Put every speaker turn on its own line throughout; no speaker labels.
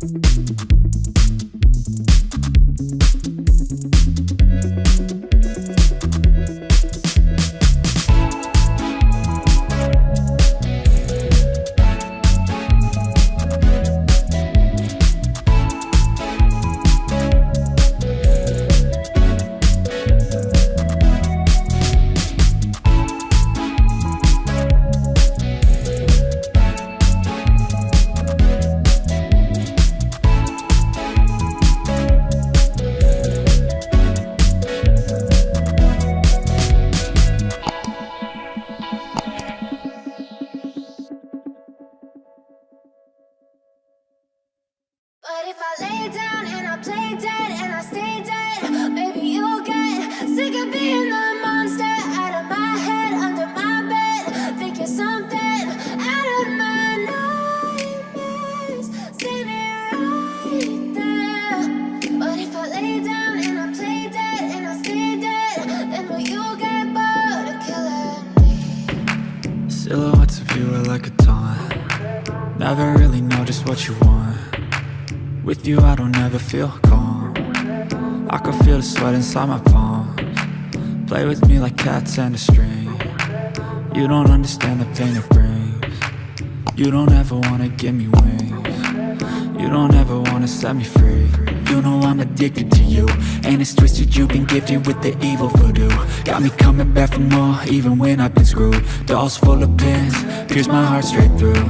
But if I lay down and I play dead and I stay dead, maybe you'll get sick of being the monster out of my head, under my bed, thinking something out of my nightmares, standing right there. But if I lay down and I play dead and I stay dead, then will you get bored of killing me?
Silhouettes of you are like a taunt. Never really know just what you want. With you I don't ever feel calm. I can feel the sweat inside my palms. Play with me like cats and a string. You don't understand the pain it brings. You don't ever wanna give me wings. You don't ever wanna set me free. You know I'm addicted to you, and it's twisted, you've been gifted with the evil voodoo. Got me coming back for more, even when I've been screwed. Dolls full of pins, pierce my heart straight through.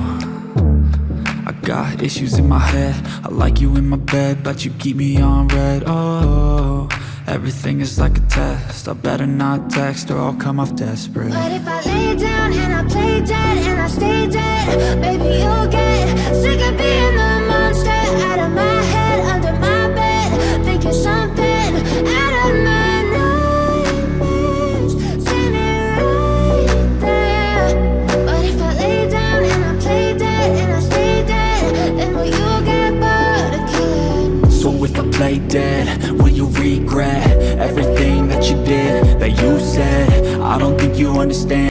I got issues in my head, I like you in my bed, but you keep me on red. Oh, everything is like a test. I better not text or I'll come off desperate.
But if I lay down and I play dead and I stay dead, maybe you'll get sick of being the monster out of my head, under my bed, thinking something out of my nightmares, standing right there. But if I lay down and I play dead and I stay dead, then will you get bored of killing me?
So if I play dead, will you regret everything that you did, that you said? I don't think you understand.